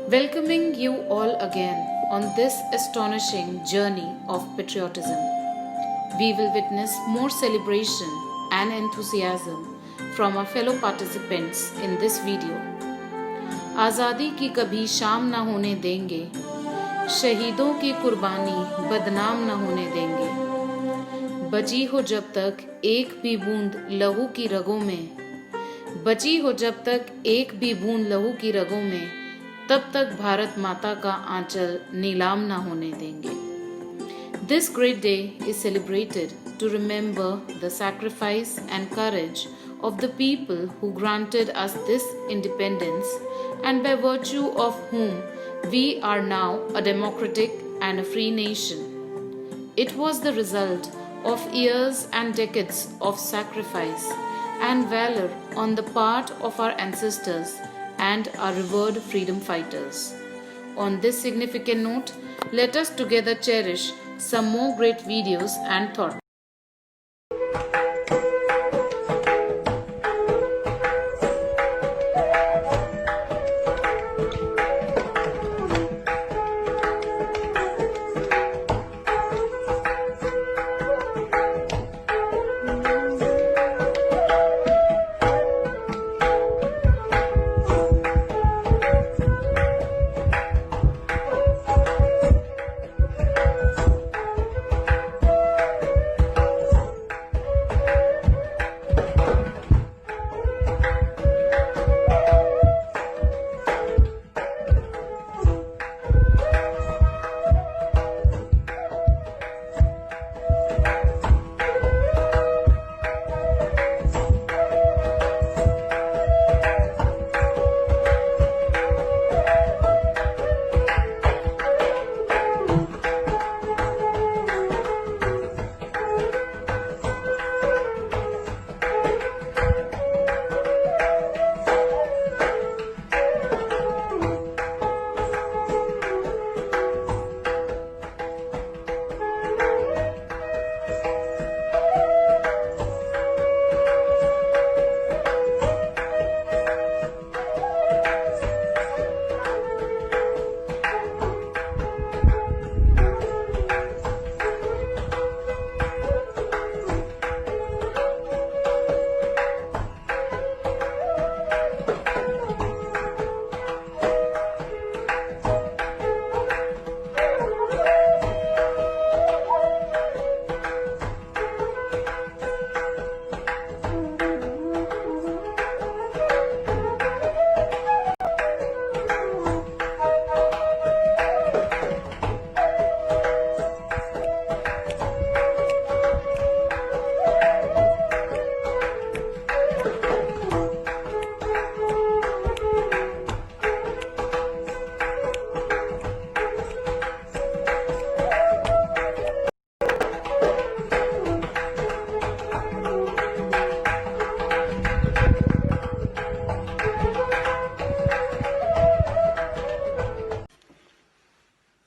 welcoming you all again on this astonishing journey of patriotism. We will witness more celebration and enthusiasm from our fellow participants in this video. आज़ादी की कभी शाम न होने देंगे, शहीदों की कुर्बानी बदनाम न होने देंगे। बची हो जब तक एक भी बूंद लहू की रगों में, बची हो जब तक एक भी बूंद लहू की रगों में, तब तक भारत माता का आंचल नीलाम ना होने देंगे। This great day is celebrated to remember the sacrifice and courage of the people who granted us this independence and by virtue of whom we are now a democratic and a free nation. It was the result of years and decades of sacrifice and valor on the part of our ancestors and our revered freedom fighters. On this significant note, let us together cherish some more great videos and thoughts.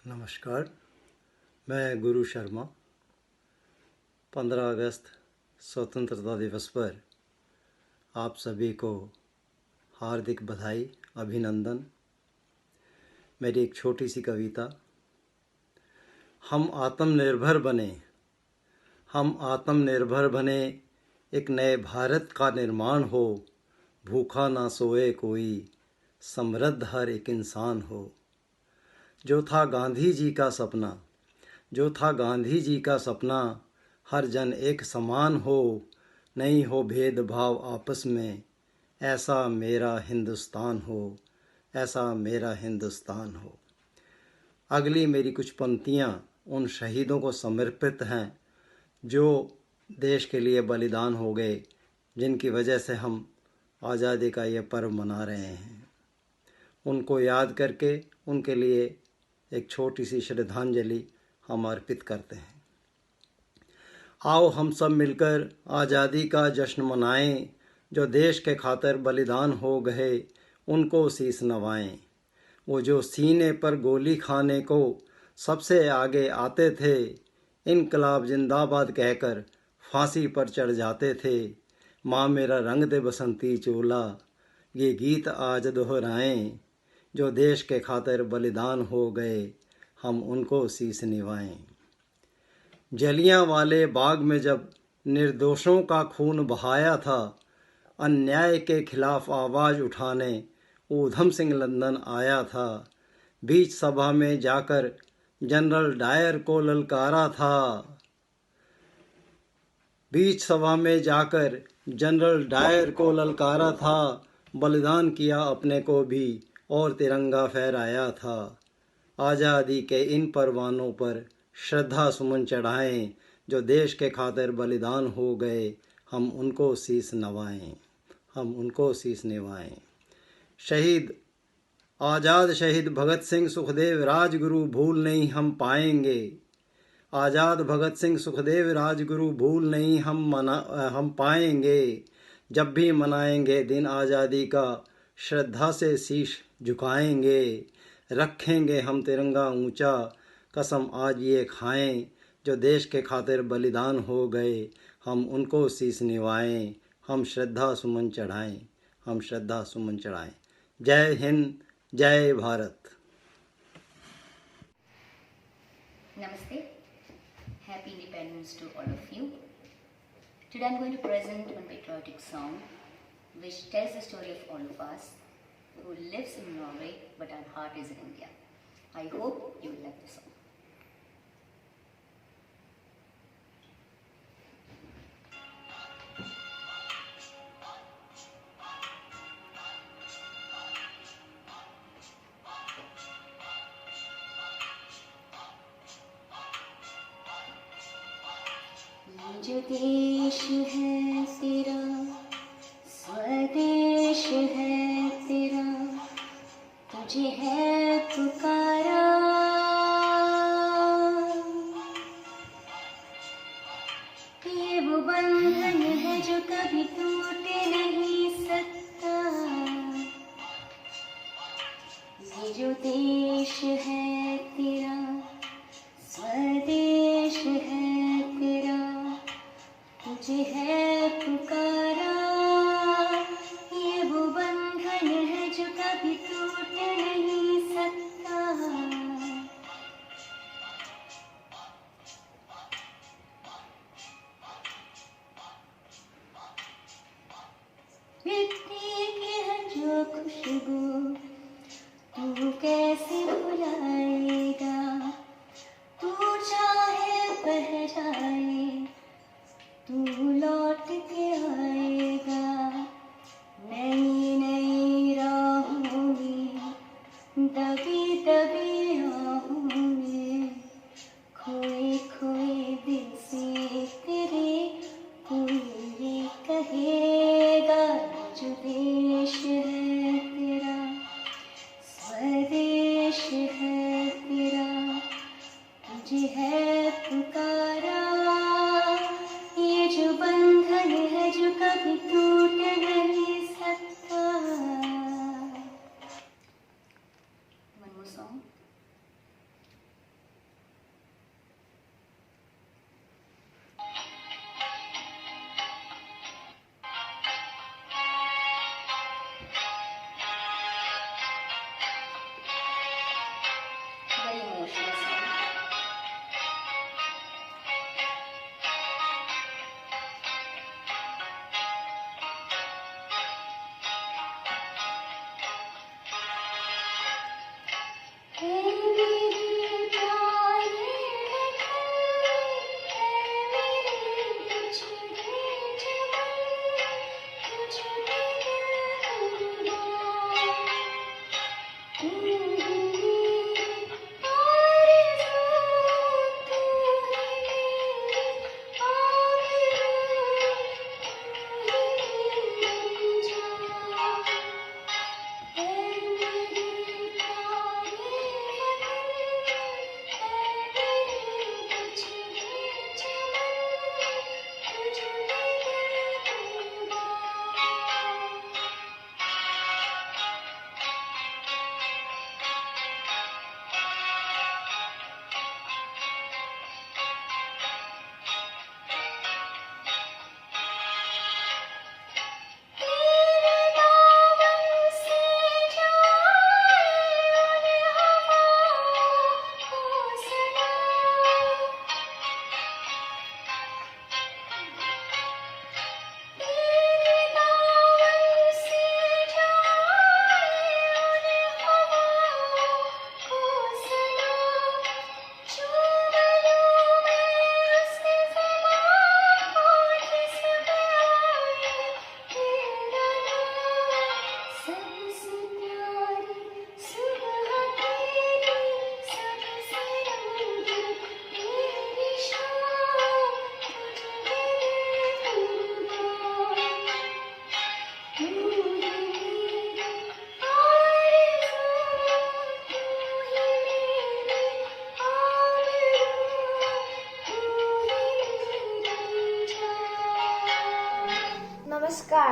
नमस्कार, मैं गुरु शर्मा 15 अगस्त स्वतंत्रता दिवस पर आप सभी को हार्दिक बधाई, अभिनंदन। मेरी एक छोटी सी कविता। हम आत्मनिर्भर बने, हम आत्मनिर्भर बने, एक नए भारत का निर्माण हो, भूखा ना सोए कोई, समृद्ध हर एक इंसान हो। जो था गांधी जी का सपना, जो था गांधी जी का सपना, हर जन एक समान हो, नहीं हो भेदभाव आपस में, ऐसा मेरा हिंदुस्तान हो, ऐसा मेरा हिंदुस्तान हो। अगली मेरी कुछ पंक्तियाँ उन शहीदों को समर्पित हैं जो देश के लिए बलिदान हो गए, जिनकी वजह से हम आज़ादी का ये पर्व मना रहे हैं। उनको याद करके उनके लिए एक छोटी सी श्रद्धांजलि हम अर्पित करते हैं। आओ हम सब मिलकर आज़ादी का जश्न मनाएं, जो देश के खातिर बलिदान हो गए उनको शीश नवाएं। वो जो सीने पर गोली खाने को सबसे आगे आते थे, इनकलाब जिंदाबाद कहकर फांसी पर चढ़ जाते थे। माँ मेरा रंग दे बसंती चोला, ये गीत आज दोहराएं, जो देश के खातिर बलिदान हो गए, हम उनको शीश निभाएं। जलियांवाले बाग में जब निर्दोषों का खून बहाया था, अन्याय के खिलाफ आवाज़ उठाने ऊधम सिंह लंदन आया था। बीच सभा में जाकर जनरल डायर को ललकारा था। बीच सभा में जाकर जनरल डायर को ललकारा था। बलिदान किया अपने को भी और तिरंगा फहराया था। आज़ादी के इन परवानों पर श्रद्धा सुमन चढ़ाएं, जो देश के खातिर बलिदान हो गए, हम उनको शीश नवाएं, हम उनको शीश निभाएं। शहीद आज़ाद शहीद भगत सिंह सुखदेव राजगुरु भूल नहीं हम पाएंगे। आज़ाद भगत सिंह सुखदेव राजगुरु भूल नहीं हम पाएंगे। जब भी मनाएंगे दिन आज़ादी का, श्रद्धा से शीश झुकाएंगे। रखेंगे हम तिरंगा ऊंचा, कसम आज ये खाएं, जो देश के खातिर बलिदान हो गए, हम उनको शीश निभाएं। हम श्रद्धा सुमन चढ़ाएं, हम श्रद्धा सुमन चढ़ाएं। जय हिंद, जय Bharat. Namaste. Happy Independence to all of you. Today I'm going to present one patriotic song which tells the story of all of us who lives in Norway but our heart is in India. I hope you will like the song. जो देश है तेरा, स्वदेश है तेरा, तुझे है पुकारा। ये वो बंधन है जो कभी टूट नहीं सकता। ये जो देश है तेरा, स्वदेश है तेरा, तुझे है पुकारा। ये वो बंधन है जो कभी टूट नहीं सकता। मिट्टी की है जो खुशबू, तू कैसे भुलाएगा। तू चाहे बह जाए, तू लौट के आएगा। नई नई राहों में, दबी दबी राहों में, खोए खोए दिल से तेरे कोई ये कहेगा। जो देश है तेरा, स्वदेश है तेरा, तुझे है पुकारा। ये जो बंधन है जो कभी टूट नहीं सकता। One more song. Very emotional song.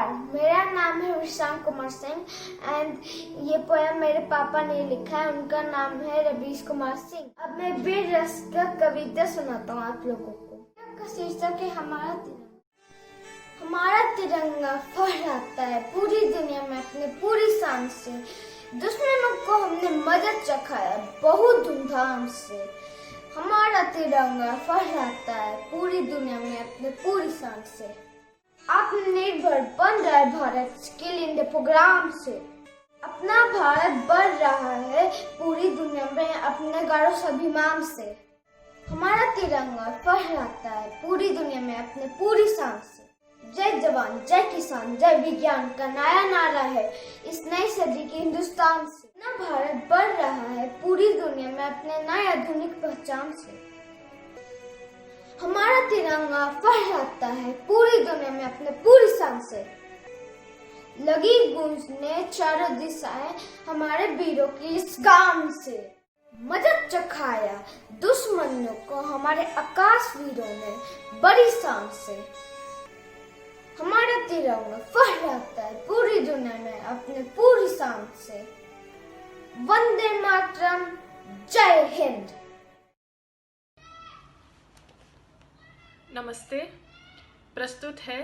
नमस्कार, मेरा नाम है विशांत कुमार सिंह एंड ये पोएम मेरे पापा ने लिखा है। उनका नाम है रवीश कुमार सिंह। अब मैं वीर रस का कविता सुनाता हूँ आप लोगों को। का शीर्षक है हमारा तिरंगा। हमारा तिरंगा फहराता है पूरी दुनिया में अपने पूरी शान से। दुश्मनों को हमने मदद चखाया बहुत धूमधाम से। हमारा तिरंगा फहराता है पूरी दुनिया में अपने पूरी शान से। आत्मनिर्भर बन रहा है भारत स्किल इंडिया प्रोग्राम से। अपना भारत बढ़ रहा है पूरी दुनिया में अपने गौरव स्वाभिमान से। हमारा तिरंगा फहराता है पूरी दुनिया में अपने पूरी शान से। जय जवान जय किसान जय विज्ञान का नया नारा है इस नई सदी के हिंदुस्तान से। अपना भारत बढ़ रहा है पूरी दुनिया में अपने नए आधुनिक पहचान से। हमारा तिरंगा फहराता है पूरी दुनिया में अपने पूरी शान से। लगी गूंजने चारों दिशाएं हमारे वीरों की इस गान से। मदद चखाया दुश्मनों को हमारे आकाश वीरों ने बड़ी शान से। हमारा तिरंगा फहराता है पूरी दुनिया में अपने पूरी शान से। वंदे मातरम, जय हिंद। नमस्ते। प्रस्तुत है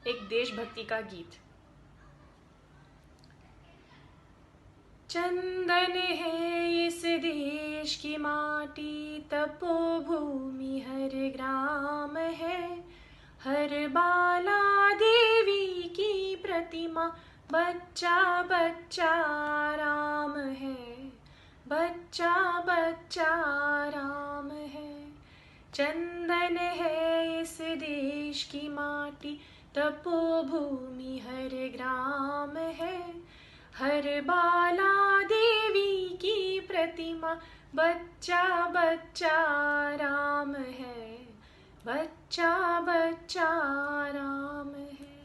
एक देशभक्ति का गीत। चंदन है इस देश की माटी, तपोभूमि हर ग्राम है। हर बाला देवी की प्रतिमा, बच्चा बच्चा राम है। बच्चा बच्चा राम है। चंदन है इस देश की माटी, तपोभूमि हर ग्राम है। हर बाला देवी की प्रतिमा, बच्चा बच्चा राम है। बच्चा बच्चा राम है।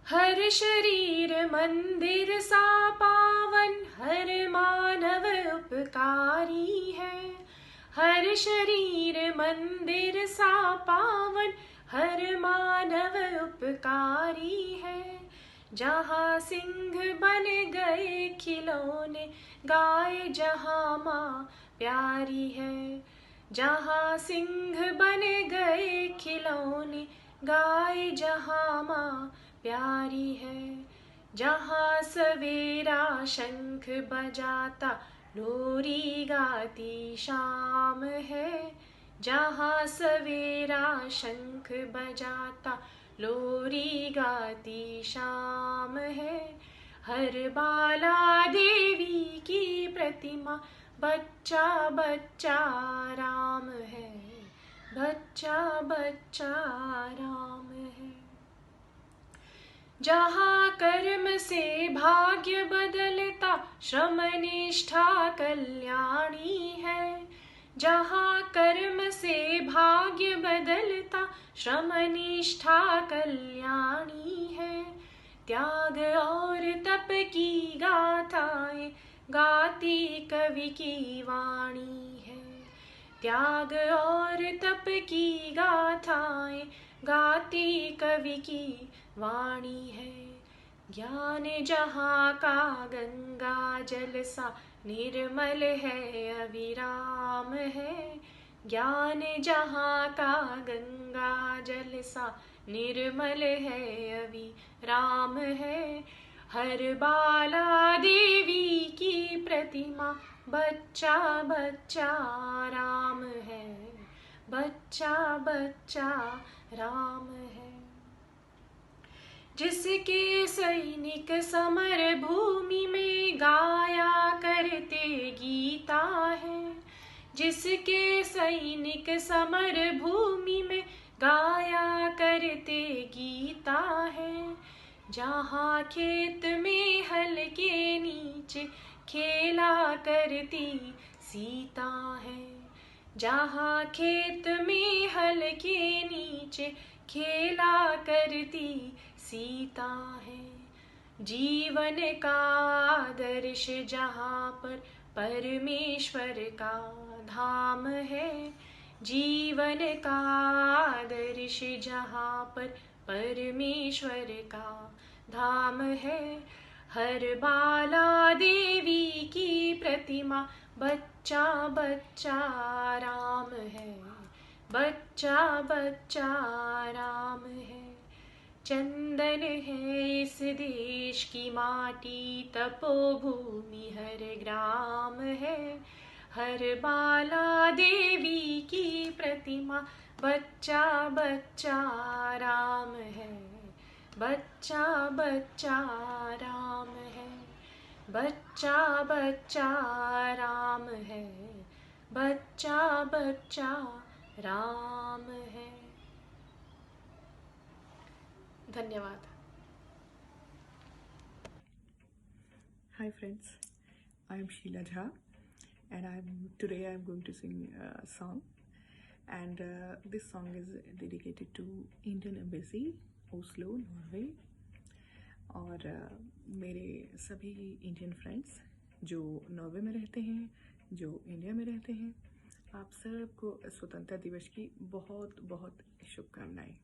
हर शरीर मंदिर सा पावन, हर मानव उपकारी है। हर शरीर मंदिर सा पावन, हर मानव उपकारी है। जहाँ सिंह बन गए खिलौने, गाय जहाँ माँ प्यारी है। जहाँ सिंह बन गए खिलौने, गाय जहाँ माँ प्यारी है। जहाँ सवेरा शंख बजाता, लोरी गाती शाम है। जहाँ सवेरा शंख बजाता, लोरी गाती शाम है। हर बाला देवी की प्रतिमा, बच्चा बच्चा राम है। बच्चा बच्चा राम है। जहाँ कर्म से भाग्य बदलता, श्रम निष्ठा कल्याणी है। जहाँ कर्म से भाग्य बदलता, श्रम निष्ठा कल्याणी है। त्याग और तप की गाथाएं गाती कवि की वाणी है। त्याग और तप की गाथाएं गाती कवि की वाणी है। ज्ञान जहाँ का गंगा जल सा निर्मल है अविराम है। ज्ञान जहाँ का गंगा जल सा निर्मल है अविराम है। हर बाला देवी की प्रतिमा, बच्चा बच्चा राम है। बच्चा बच्चा राम है। जिसके सैनिक समर भूमि में गाया करते गीता है। जिसके सैनिक समर भूमि में गाया करते गीता है। जहाँ खेत में हल के नीचे खेला करती सीता है। जहाँ खेत में हल के नीचे खेला करती सीता है। जीवन का आदर्श जहाँ पर परमेश्वर का धाम है। जीवन का आदर्श जहाँ पर परमेश्वर का धाम है। हर बाला देवी की प्रतिमा, बच्चा बच्चा राम है, बच्चा बच्चा राम है। चंदन है इस देश की माटी, तपोभूमि हर ग्राम है। हर बाला देवी की प्रतिमा, बच्चा बच्चा राम है, बच्चा बच्चा राम है, बच्चा बच्चा राम है, बच्चा बच्चा राम है। धन्यवाद। Hi friends, I am Sheila Jha and today I am going to sing a song, and this song is dedicated to Indian Embassy, Oslo, Norway, और मेरे सभी इंडियन फ्रेंड्स जो नॉर्वे में रहते हैं, जो इंडिया में रहते हैं, आप सबको स्वतंत्रता दिवस की बहुत बहुत शुभकामनाएं।